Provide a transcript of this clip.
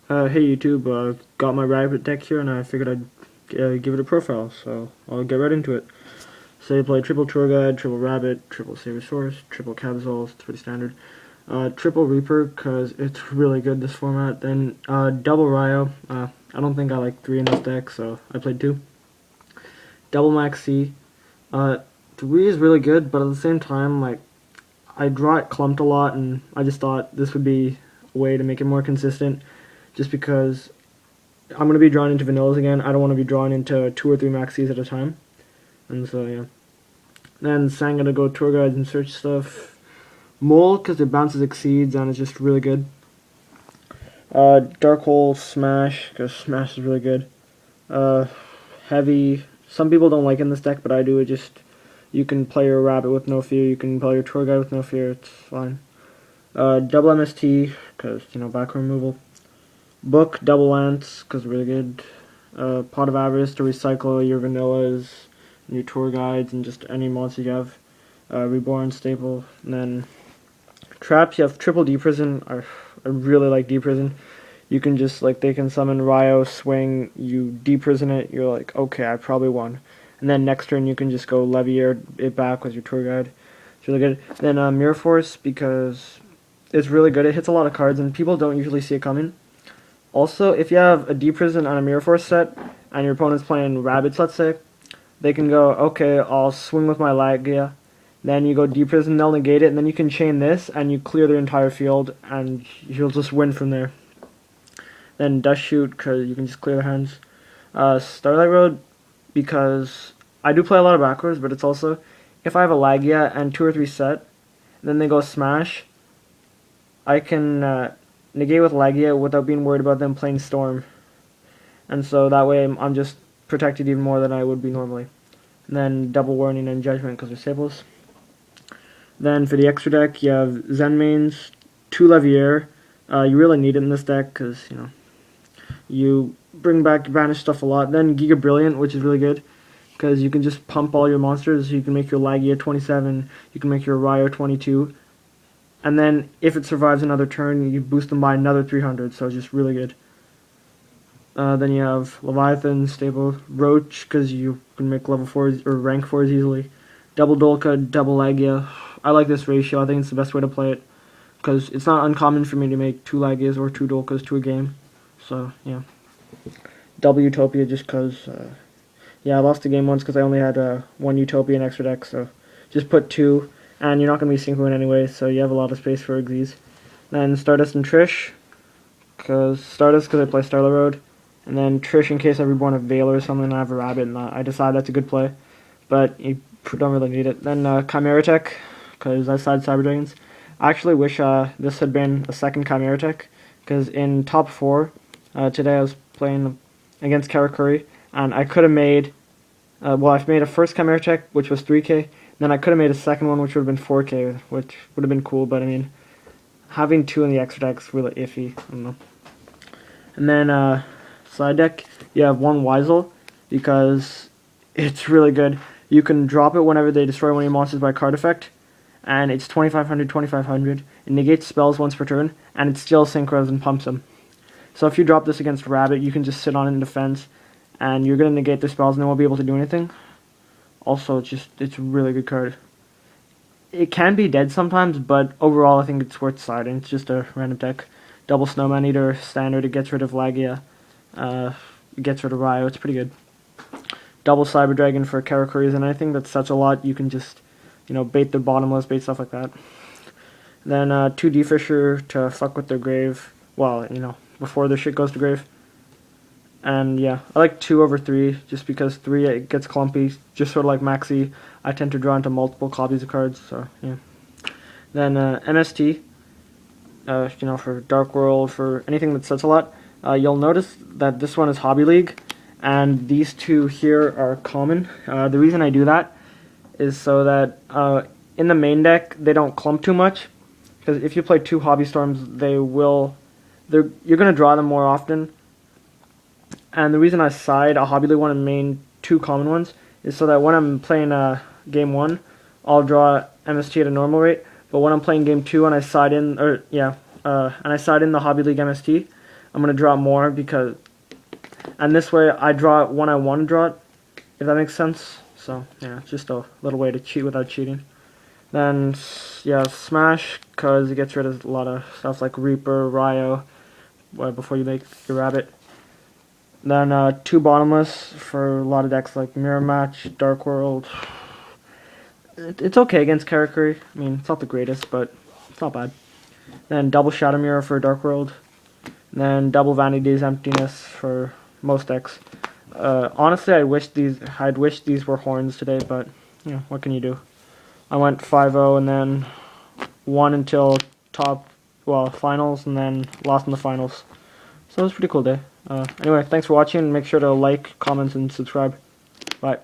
Hey YouTube, got my rabbit deck here and I figured I'd give it a profile, so I'll get right into it. So you play triple Tour Guide, triple Rabbit, triple Sabersaurus, triple Cabazol, it's pretty standard. Triple Reaper, because it's really good this format. Then double Ryo, I don't think I like 3 in this deck, so I played 2. Double Maxi, 3 is really good, but at the same time, like, I draw it clumped a lot and I just thought this would be a way to make it more consistent, just because I'm going to be drawn into vanillas again. I don't want to be drawn into 2 or 3 maxis at a time. And so, yeah. Then Sang going to go tour guides and search stuff. Mole, because it bounces exceeds and it's just really good. Dark Hole Smash, because Smash is really good. Heavy. Some people don't like in this deck, but I do. It just, you can play your Rabbit with no fear. You can play your tour guide with no fear. It's fine. Double MST, because, back removal. Book, double Lance, because really good. Pot of Avarice to recycle your vanillas, your tour guides, and just any monster you have. Reborn, staple. And then traps, you have triple D-Prison. I really like D-Prison. You can just, like, they can summon Ryo, swing, you D-Prison it, you're like, okay, I probably won. And then next turn you can just go Levier it back with your tour guide. It's really good. Then Mirror Force, because it's really good. It hits a lot of cards, and people don't usually see it coming. Also, if you have a D-Prison and a Mirror Force set, and your opponent's playing Rabbits, let's say, they can go, okay, I'll swing with my Lagia. Then you go D-Prison, they'll negate it, and then you can chain this, and you clear their entire field, and you'll just win from there. Then Dust Shoot, because you can just clear their hands. Starlight Road, because I do play a lot of backwards, but it's also, if I have a Lagia and 2 or 3 set, and then they go Smash, I can negate with Lagia without being worried about them playing Storm. And so that way I'm just protected even more than I would be normally. And then Double Warning and Judgment because they're staples. Then for the extra deck, you have Zen Mains, 2 Levier. You really need it in this deck because, you bring back your banished stuff a lot. Then Giga Brilliant, which is really good because you can just pump all your monsters. You can make your Lagia 27, you can make your Ryo 22. And then if it survives another turn, you boost them by another 300, so it's just really good. Then you have Leviathan, stable, Roach, because you can make level 4s or rank 4s easily. Double Dolka, double Lagia. I like this ratio. I think it's the best way to play it, because it's not uncommon for me to make 2 Lagias or 2 Dolkas to a game. So, yeah. Double Utopia, just because, I lost the game once because I only had 1 Utopia in extra deck, so just put 2, and you're not going to be synchroing anyway, so you have a lot of space for Xyz. Then Stardust and Trish, because I play Starlight Road. And then Trish in case I reborn a Veiler or something and I have a Rabbit, and I decide that's a good play. But you don't really need it. Then Chimera Tech, because I side Cyber Dragons. I actually wish this had been a second Chimera Tech, because in top 4, today I was playing against Karakuri, and I could have made, I've made a first Chimera Tech, which was 3k, then I could have made a second one, which would have been 4k, which would have been cool, but I mean, having 2 in the extra deck is really iffy, I don't know. And then, side deck, you have 1 Weisel, because it's really good. You can drop it whenever they destroy one of your monsters by card effect, and it's 2500, 2500. It negates spells once per turn, and it still synchros and pumps them. So if you drop this against Rabbit, you can just sit on it in defense, and you're going to negate their spells, and they won't be able to do anything. Also, it's a really good card. It can be dead sometimes, but overall I think it's worth siding. It's just a random deck. Double Snowman Eater, standard, it gets rid of Lagia. Gets rid of Ryo, it's pretty good. Double Cyber Dragon for Karakuris and anything that's such a lot, you can just, bait the bottomless, bait stuff like that. Then 2 D-Fisher to fuck with their grave, before their shit goes to grave. And yeah, I like 2 over 3, just because 3 it gets clumpy, just sort of like Maxi. I tend to draw into multiple copies of cards, so yeah. Then MST, for Dark World, for anything that sets a lot. You'll notice that this one is Hobby League, and these 2 here are common. The reason I do that is so that in the main deck, they don't clump too much, because if you play 2 Hobby Storms, you're going to draw them more often. And the reason I side a Hobby League one and main 2 common ones is so that when I'm playing Game 1, I'll draw MST at a normal rate, but when I'm playing Game 2 and I side in, and I side in the Hobby League MST, I'm going to draw more because... And this way, I draw it when I want to draw it, if that makes sense. So, yeah, just a little way to cheat without cheating. Then, yeah, Smash, because it gets rid of a lot of stuff like Reaper, Ryo, before you make your rabbit. Then, 2 Bottomless for a lot of decks like Mirror Match, Dark World. It's okay against Karakuri. I mean, it's not the greatest, but it's not bad. Then double Shadow Mirror for Dark World. Then double Vanity's Emptiness for most decks. Honestly, I'd wish these were horns today, but you know, what can you do? I went 5-0 and then won until finals, and then lost in the finals. So it was a pretty cool day. Anyway, thanks for watching. Make sure to like, comment, and subscribe. Bye.